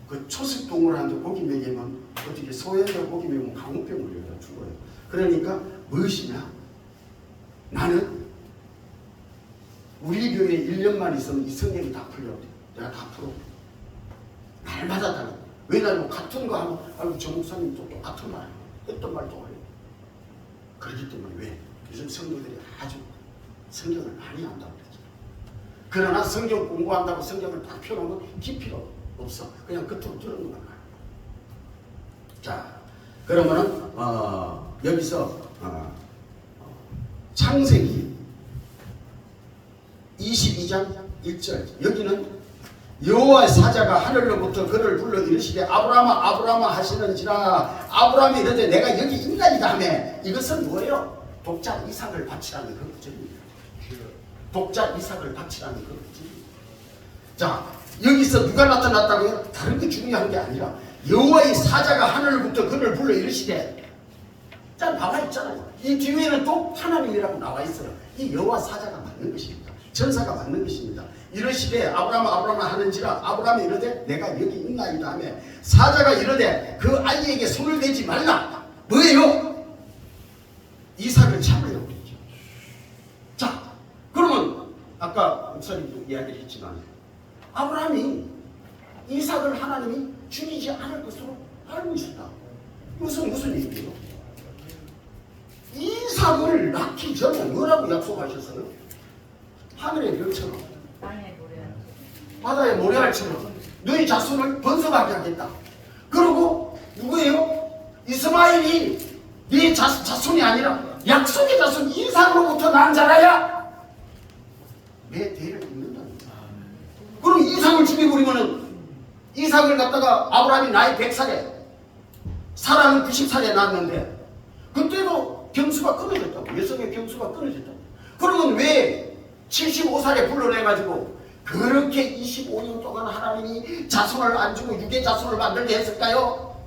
그 초식 동물한테 고기 먹이면 어떻게 소에도 고기 먹이면 강우병 걸려서 죽어요. 그러니까 무엇이냐? 나는 우리 교회에 1년만 있으면 이 성경이 다 풀려. 내가 다 풀어. 날마다 달라. 왜냐면 같은 거 하면 아이고 저 목사님 또 똑같은 말 했던 말 또 해요. 그렇기 때문에 왜? 요즘 성도들이 아주 성경을 많이 한다고 그러죠. 그러나 성경 공부한다고 성경을 딱 펴놓으면 깊이가 없어. 그냥 겉으로 들은 것만 가요. 자, 그러면은 여기서 창세기 22장 1절. 여기는 여호와의 사자가 하늘로부터 그를 불러 이르시되 아브라함아 아브라함아 하시는지라. 아브라함이 이르되 내가 여기 있나이다 하매 이것은 뭐예요? 독자 이삭을 바치라는 그 구절입니다. 독자 이삭을 바치라는 그 구절입니다. 자, 여기서 누가 나타났다고요? 다른 게 중요한 게 아니라 여호와의 사자가 하늘로부터 그를 불러 이르시되 자, 나와 있잖아요. 이 뒤에는 또 하나님이라고 나와 있어요. 이 여호와 사자가 맞는 것입니다. 전사가 맞는 것입니다. 이르시되 아브라함 하는지라 아브라함이 이르되 내가 여기 있나이다 하며 사자가 이르되 그 아이에게 손을 대지 말라. 뭐예요? 이삭을 참으려고 그랬죠. 자, 그러면 아까 목사님도 이야기를 했지만 아브라함이 이삭을 하나님이 죽이지 않을 것으로 알고 있었다. 무슨 얘기예요? 이삭을 낳기 전에 뭐라고 약속하셨어요? 하늘의 별처럼 바다의 모래알처럼 너희 자손을 번성하게 하겠다. 그리고 누구예요? 이스마엘이 네 자손이 아니라 약속의 자손 이삭으로부터 난 자라야 내 대를 잇는다는 거야. 그럼 이삭을 죽여버리면은 이삭을 갖다가 아브라함이 나이 100살에 사라는 90살에 낳았는데 그때도 경수가 끊어졌다고. 여성의 경수가 끊어졌다고. 그러면 왜 75살에 불러내가지고 그렇게 25년 동안 하나님이 자손을 안 주고 육의 자손을 만들게 했을까요?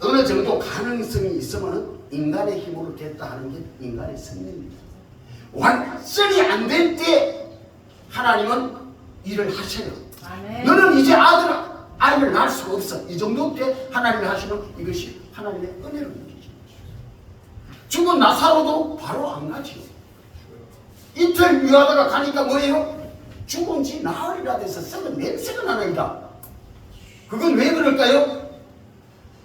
어느 정도 가능성이 있으면 인간의 힘으로 됐다 하는 게 인간의 승리입니다. 완전히 안 될 때 하나님은 일을 하셔요. 아멘. 너는 이제 아이를 낳을 수가 없어. 이 정도 때 하나님이 하시는 이것이 하나님의 은혜를 느끼죠. 죽은 나사로도 바로 안 가지요. 이틀 유하다가 가니까 뭐예요? 죽은 지 나흘이라 돼서 썩은 냄새가 나나이다. 그건 왜 그럴까요?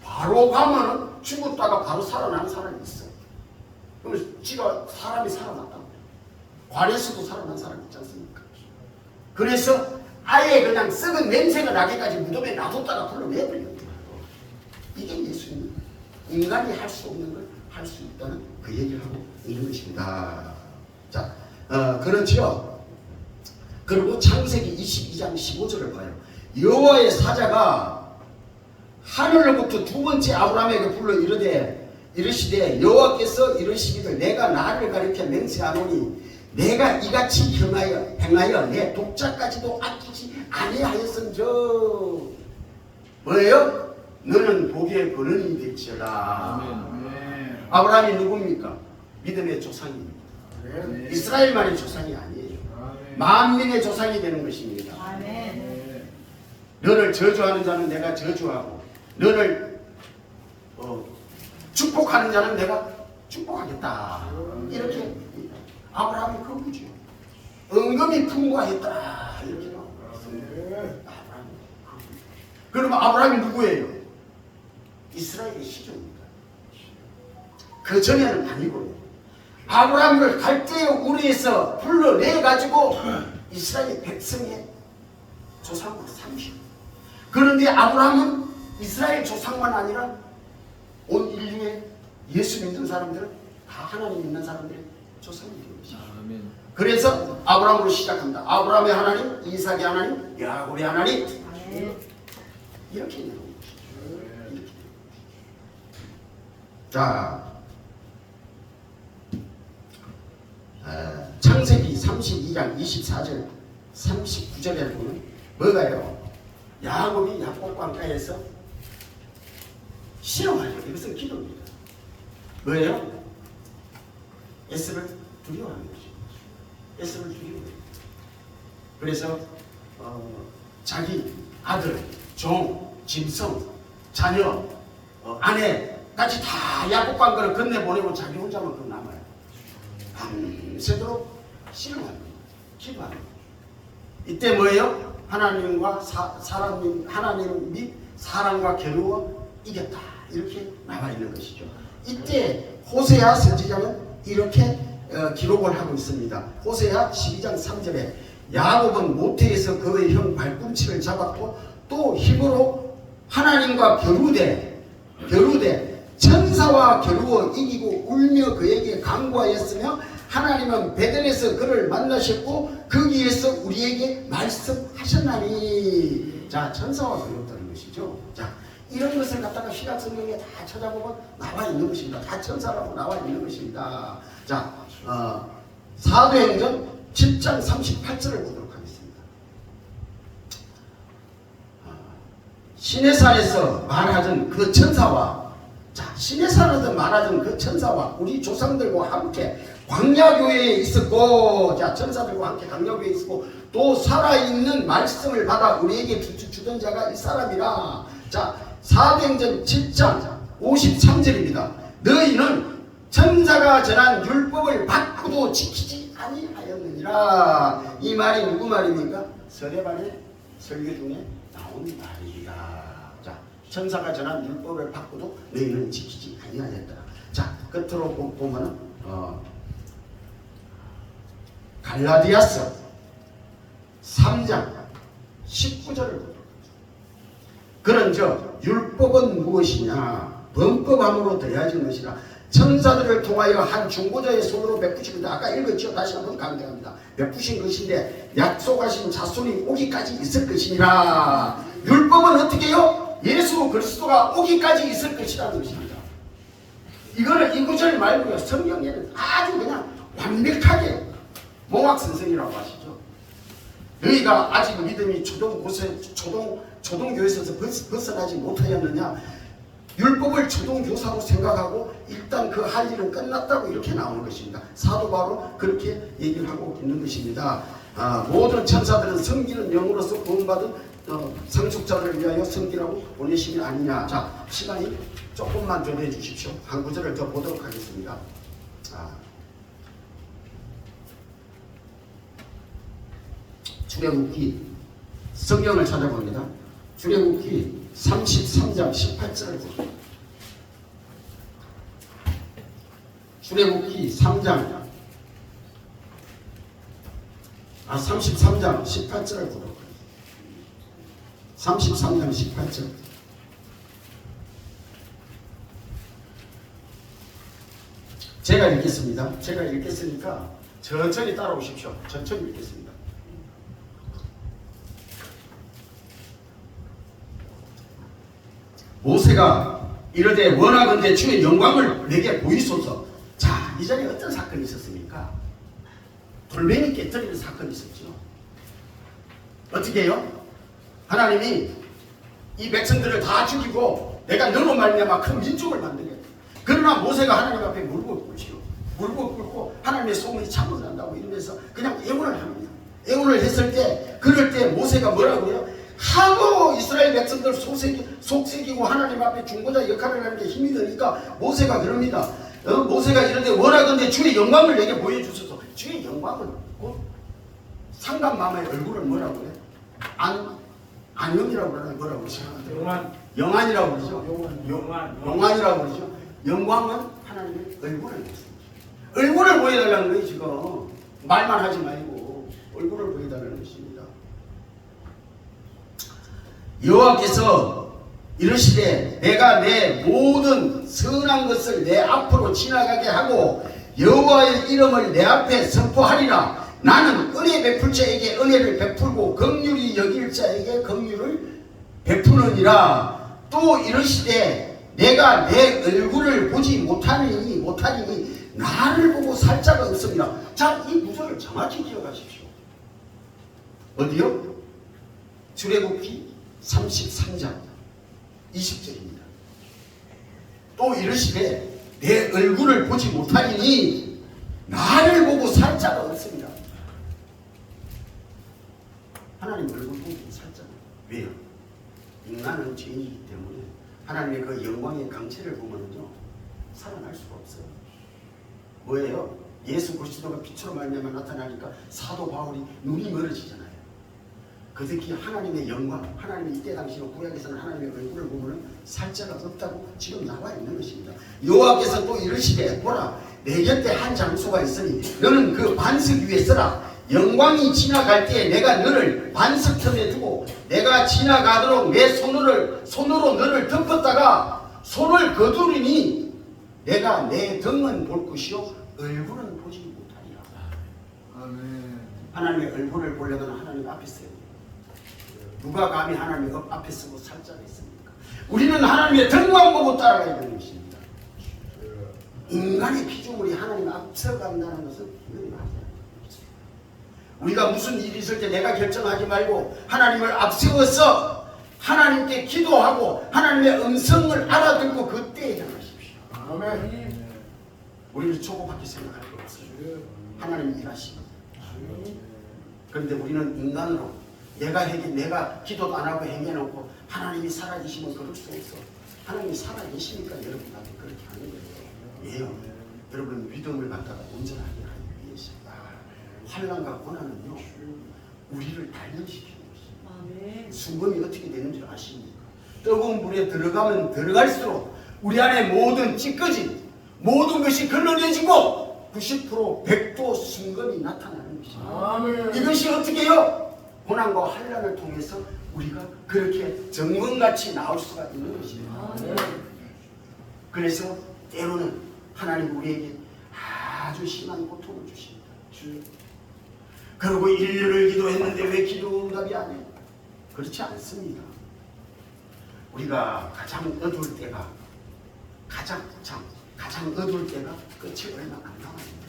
바로 가면은 죽었다가 바로 살아나는 사람이 있어. 그러면 지가 사람이 살아났다고. 관에서도 살아난 사람이 있지 않습니까? 그래서 아예 그냥 썩은 냄새가 나게까지 무덤에 놔뒀다가 불러내버려요. 이게 예수님. 인간이 할 수 없는 걸 할 수 있다는 그 얘기를 하고 있는 것입니다. 자, 그렇죠. 그리고 창세기 22장 15절을 봐요. 여호와의 사자가 하늘로부터 두 번째 아브라함에게 불러 이르시되 여호와께서 이르시기를 내가 나를 가리켜 맹세하노니 내가 이같이 행하여 내 독자까지도 아끼지 아니하였은저 뭐예요? 너는 복의 근원이 될지어다. 아브라함이 누굽니까? 믿음의 조상입니다. 이스라엘만의 조상이 아니에요. 만민의 조상이 되는 것입니다. 너를 저주하는 자는 내가 저주하고 너를 축복하는 자는 내가 축복하겠다. 이렇게 아브라함이 그거죠. 은금이 풍부하였다. 이렇게 나와요. 그러면 아브라함이 누구예요? 이스라엘의 시조입니다. 그 전에는 아니고요. 아브라함을 갈대의 우리에서 불러내가지고 이스라엘 백성의 조상으로 삼으시고, 그런데 아브라함은 이스라엘 조상만 아니라 온 인류의 예수 믿는 사람들은 다 하나님 믿는 사람들의 조상이 되는 것이죠. 그래서 아브라함으로 시작합니다. 아브라함의 하나님, 이삭의 하나님, 야곱의 하나님. 이렇게 있는 것이죠. 자, 창세기 32장 24절 39절에 보면 뭐가요? 야곱이 야복강가에서 실험하죠. 이것은 기도입니다. 뭐예요? 에스를 두려워하는 것이죠. 에스를 두려워해요. 그래서 자기 아들, 종, 짐승, 자녀, 아내까지 다 야복강가를 건네보내고 자기 혼자만 그 남아요. 밤새도록 실험합니다. 기도합니다. 이때 뭐예요? 하나님과 하나님 및 사람과 겨루어 이겼다. 이렇게 나와 있는 것이죠. 이때 호세아 선지자는 이렇게 기록을 하고 있습니다. 호세아 12장 3절에 야곱은 모태에서 그의 형 발꿈치를 잡았고 또 힘으로 하나님과 겨루되 천사와 겨루어 이기고 울며 그에게 간구하였으며 하나님은 베델에서 그를 만나셨고 거기에서 우리에게 말씀하셨나니. 자, 천사와 겨루었다는 것이죠. 자, 이런 것을 갖다가 신약 성경에 다 찾아보면 나와 있는 것입니다. 다 천사라고 나와 있는 것입니다. 자, 사도행전 10장 38절을 보도록 하겠습니다. 시내산에서 말하던 그 천사와, 자, 신에 살아든 말하던 그 천사와 우리 조상들과 함께 광야교회에 있었고, 자, 천사들과 함께 광야교회에 있었고, 또 살아있는 말씀을 받아 우리에게 주던 자가 이 사람이라. 자, 사도행전 7장 53절입니다. 너희는 천사가 전한 율법을 받고도 지키지 아니하였느니라. 이 말이 누구 말입니까? 서대반의 설교 중에 나온 말이다. 자, 천사가 전한 율법을 받고도 너희는 지키지 아니하였다. 자, 끝으로 보면은 갈라디아서 3장 19절을 보도록 하죠. 그런즉 율법은 무엇이냐? 범법함으로 더해진 것이라. 천사들을 통하여 한 중보자의 손으로 베푸신 것. 아까 읽었죠? 다시 한번 강조합니다. 베푸신 것인데 약속하신 자손이 오기까지 있을 것이니라. 율법은 어떻게 해요? 예수 그리스도가 오기까지 있을 것이라는 것입니다. 이거는 이 구절 말고요, 성경에는 아주 그냥 완벽하게 몽학선생이라고 하시죠. 너희가 아직 믿음이 초등교에서 벗어나지 못하였느냐? 율법을 초등교사로 생각하고 일단 그 할 일은 끝났다고 이렇게 나오는 것입니다. 사도 바로 그렇게 얘기를 하고 있는 것입니다. 모든 천사들은 섬기는 영으로서 구원받은 상속자를 위하여 섬기라고 보내심이 아니냐. 자, 시간이 조금만 더 내주십시오. 한 구절을 더 보도록 하겠습니다. 출애굽기 성경을 찾아봅니다. 출애굽기 33장 18절을 보세요. 출애굽기 33장 18절을 보도록 하겠습니다. 33장 18절. 제가 읽겠습니다. 제가 읽겠으니까 천천히 따라오십시오. 천천히 읽겠습니다. 모세가 이르되 원하건대 주의 영광을 내게 보이소서. 자, 이 자리에 어떤 사건이 있었습니까? 돌멩이 깨뜨리는 사건이 있었죠. 어떻게 해요? 하나님이 이 백성들을 다 죽이고 내가 너로 말미암아 큰 민족을 만들겠다. 그러나 모세가 하나님 앞에 물고 꿇지요. 물고 꿇고 하나님의 소문이 참여한다고 이러면서 그냥 애원을 합니다. 애원을 했을 때, 그럴 때 모세가 뭐라고요? 하도 이스라엘 백성들 속색이고 하나님 앞에 중보자 역할을 하는 게 힘이 드니까 모세가 그럽니다. 모세가 이런데 원하건대 주의 영광을 내게 보여주소서. 주의 영광은 곧 상감마마의 얼굴을 뭐라고 해요? 안영이라고 그러나 뭐라고 그러죠? 영안이라고 그러죠? 영안이라고 그러죠? 영광은 하나님의 얼굴을 보여줍니다. 얼굴을 보여달라는 거예요. 지금 말만 하지 말고 얼굴을 보여달라는 것입니다. 여호와께서 이르시되 내가 내 모든 선한 것을 내 앞으로 지나가게 하고 여호와의 이름을 내 앞에 선포하리라. 나는 은혜 베풀 자에게 은혜를 베풀고 긍휼히 여길 자에게 긍휼을 베푸느니라. 또 이르시되 내가 내 얼굴을 보지 못하리니 나를 보고 살 자가 없습니다. 자, 이 구절을 정확히 기억하십시오. 어디요? 출애굽기 33장 20절입니다. 또 이르시되 내 얼굴을 보지 못하리니 나를 보고 살 자가 없습니다. 하나님 얼굴 보고 살 자가. 왜요? 인간은 죄인이기 때문에 하나님의 그 영광의 강체를 보면요 살아날 수가 없어요. 뭐예요? 예수 그리스도가 빛으로 말미암아 나타나니까 사도 바울이 눈이 멀어지잖아요. 그 특히 하나님의 영광, 하나님의 이때 당시로 구약에서는 하나님의 얼굴을 보면 살 자가 없다고 지금 나와 있는 것입니다. 여호와께서 또 이르시되 보라 내 곁에 한 장소가 있으니 너는 그 반석 위에 서라. 영광이 지나갈 때에 내가 너를 반석 틈에 두고 내가 지나가도록 내 손으로 너를 덮었다가 손을 거두리니 내가 내 등은 볼 것이요 얼굴은 보지 못하리라. 아멘. 하나님의 얼굴을 보려면 하나님 앞에 서야 돼요. 누가 감히 하나님 앞에 서고 살 자가 있습니까? 우리는 하나님의 등만 보고 따라가야 되는 것입니다. 인간의 피조물이 하나님 앞서간다는 것은 이건 맞아요. 우리가 무슨 일이 있을 때 내가 결정하지 말고 하나님을 앞세워서 하나님께 기도하고 하나님의 음성을 알아듣고 그때에 행하십시오. 아멘. 우리는 조금밖에 생각할 거 없어요. 하나님이 일하시는. 그런데 우리는 인간으로 내가 기도도 안 하고 행해놓고 하나님이 살아계시면 그럴 수 없어. 하나님이 살아계시니까 여러분한테 그렇게 하는 거예요. 왜요? 여러분 믿음을 갖다가 온전하게 하기 위해서 환난과 고난은요 우리를 단련시키는 것입니다. 순금이 어떻게 되는 줄 아십니까? 뜨거운 물에 들어가면 들어갈수록 우리 안에 모든 찌꺼기 모든 것이 걸러내지고 90% 100도 순금이 나타나는 것입니다. 아멘. 이것이 어떻게 해요? 고난과 환난을 통해서 우리가 그렇게 정금같이 나올 수가 있는 것입니다. 그래서 때로는 하나님 우리에게 아주 심한 고통을 주십니다. 그리고 1년을 기도했는데 왜 기도 응답이 안 해요? 그렇지 않습니다. 우리가 가장 어두울 때가 가장 어두울 때가 끝이 얼마 안 남았습니다.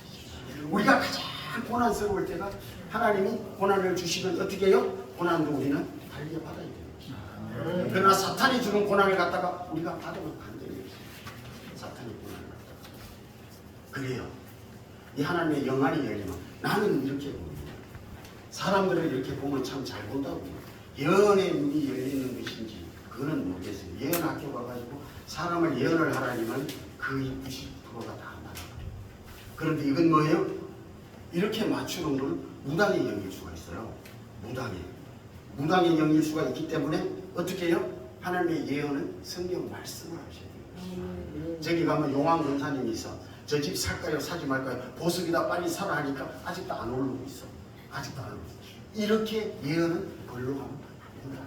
우리가 가장 고난스러울 때가 하나님이 고난을 주시면 어떻게 해요? 고난도 우리는 달리 받아야 돼요. 그러나 사탄이 주는 고난을 갖다가 우리가 받으면 안 돼요. 사탄이 고난을 갖다가. 그래요. 이 하나님의 영안이 열리면 나는 이렇게 봅니다. 사람들을 이렇게 보면 참 잘 본다고. 예언의 눈이 열리는 것인지 그거는 모르겠어요. 예언 학교 가가지고 사람을 예언을 하라니면 거의 90%가 다 안 나와요. 그런데 이건 뭐예요? 이렇게 맞추는 건 무당의 영일 수가 있어요. 무당의 영일 수가 있기 때문에 어떻게 해요? 하나님의 예언은 성경 말씀을 하셔야 돼요. 저기 가면 용왕 권사님이 있어. 저 집 살까요? 사지 말까요? 보석이다 빨리 사라 하니까 아직도 안 오르고 있어. 아직도 안 오르고 있어. 이렇게 예언은 별로 하면 안 된다.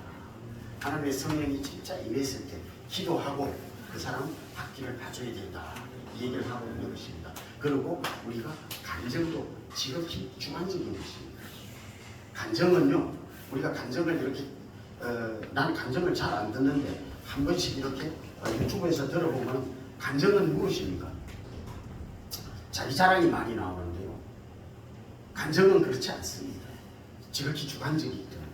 하나님의 성령이 진짜 임했을 때 기도하고 그 사람 학기를 가져야 된다. 이 얘기를 하고 있는 것입니다. 그리고 우리가 간정도 지극히 주관적인 것입니다. 간정은요, 우리가 간정을 이렇게 난 간정을 잘 안 듣는데 한 번씩 이렇게 유튜브에서 들어보면 간정은 무엇입니까? 자기 자랑이 많이 나오는데요. 간정은 그렇지 않습니다. 지극히 주관적이기 때문에.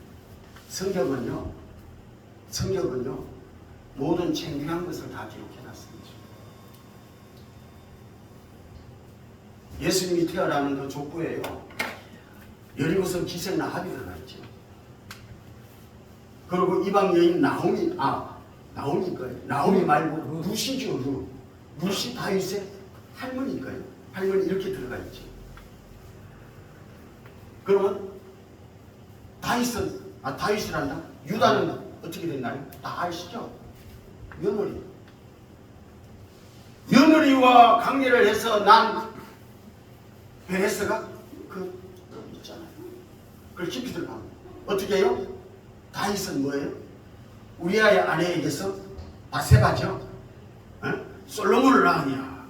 성경은요 모든 챙겨난 것을 다 기록해놨습니다. 예수님이 태어나는 그 족보에요. 여리고성 기생 라합이 들어가 있죠. 그리고 이방 여인 나오미 말고 루시죠. 루시 다윗의 할머니일까요? 할머니 이렇게 들어가 있죠. 그러면 다윗이란다. 유다는 어떻게 됐나요? 다 아시죠? 며느리와 관계를 해서 난 베레스가 그 있잖아요. 그걸 깊이 들어가면 어떻게 해요? 다윗은 뭐예요? 우리아의 아내에게서 바세바죠. 솔로몬을 낳으냐.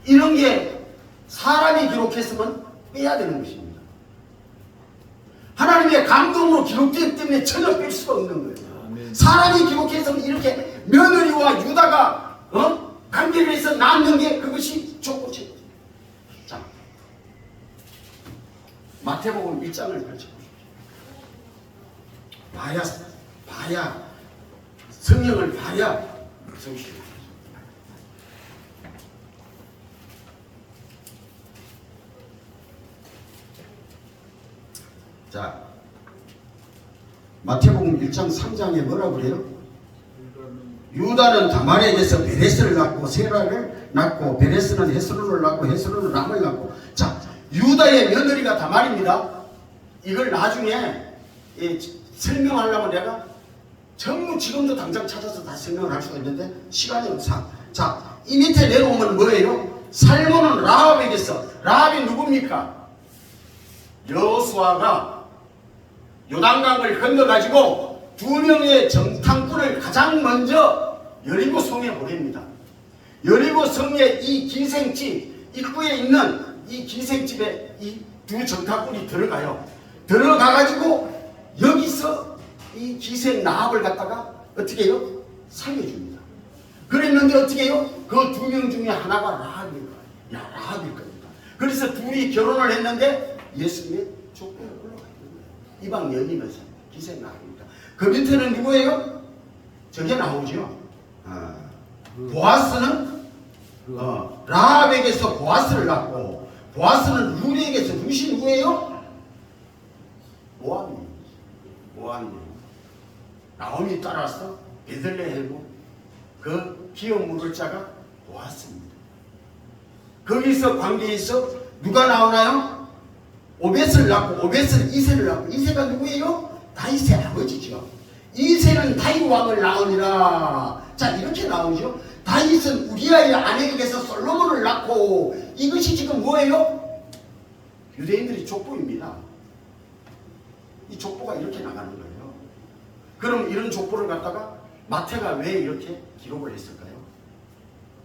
이런 게 사람이 기록했으면 빼야 되는 것입니다. 하나님의 감동으로 기록되기 때문에 전혀 뺄 수가 없는 거예요. 사람이 기록했으면 이렇게 며느리와 유다가 관계를 해서 낳는 게 그것이 족보책. 자, 마태복음 1장을 펼쳐보십시오. 봐야 성령을 봐야 성실. 자, 마태복음 1장 3장에 뭐라고 그래요? 유다는 다말에게서 베레스를 낳고 세라를 낳고 베레스는 헤스론을 낳고 헤스론은 람을 낳고. 자, 유다의 며느리가 다말입니다. 이걸 나중에 설명하려면 내가 전부 지금도 당장 찾아서 다 설명을 할 수가 있는데 시간이 없어. 자, 이 밑에 내려오면 뭐예요? 살몬은 라합에게서. 라합이 누굽니까? 여호수아가 요단강을 건너가지고 2명의 정탐꾼을 가장 먼저 여리고 성에 보냅니다. 여리고 성의 이 기생집 입구에 있는 이 기생집에 이 2 정탐꾼이 들어가요. 들어가가지고 여기서 이 기생 라합을 갖다가 어떻게 해요? 살려줍니다. 그랬는데 어떻게 해요? 그 2명 중에 하나가 라합일 거예요. 라합일 겁니다. 그래서 둘이 결혼을 했는데 예수님의 족보에 올라가 있는 거예요. 이방 여인에서 기생 라합입니다. 그 밑에는 누구예요? 저게 나오죠. 보아스는 라합에게서 보아스를 낳고 보아스는 루리에게서 루시 누구예요? 모함이에요. 모함이에요. 나오미 따라서 베들레헴으로 그 기업 물을 자가 보았습니다. 거기서 관계에서 누가 나오나요? 오벳을 낳고 오벳은 이새를 낳고 이새가 누구예요? 다윗의 아버지죠. 이새는 다윗 왕을 낳으니라. 자 이렇게 나오죠. 다윗은 우리아의 아내에게서 솔로몬을 낳고 이것이 지금 뭐예요? 유대인들이 족보입니다. 이 족보가 이렇게 나가는 거예요. 그럼 이런 족보를 갖다가 마태가 왜 이렇게 기록을 했을까요?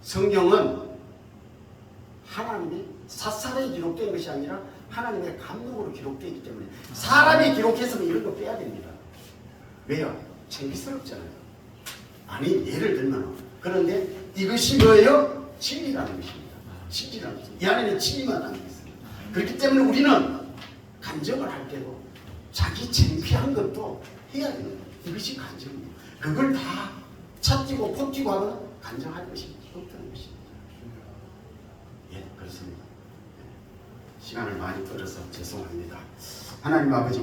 성경은 하나님의 사살에 기록된 것이 아니라 하나님의 감독으로 기록되어 있기 때문에 사람이 기록했으면 이런 거 빼야 됩니다. 왜요? 창피스럽잖아요. 아니 예를 들면 그런데 이것이 뭐예요? 진리라는 것입니다. 진리라는 것입니다. 이 안에는 진리만 담겨 있습니다. 그렇기 때문에 우리는 간증을 할 때도 자기 창피한 것도 해야 되는 거예요. 이것이 간증입니다. 그걸 다 찾고 포티고 하면 간증할 것이 없다는 것입니다. 예, 그렇습니다. 시간을 많이 끌어서 죄송합니다. 하나님 아버지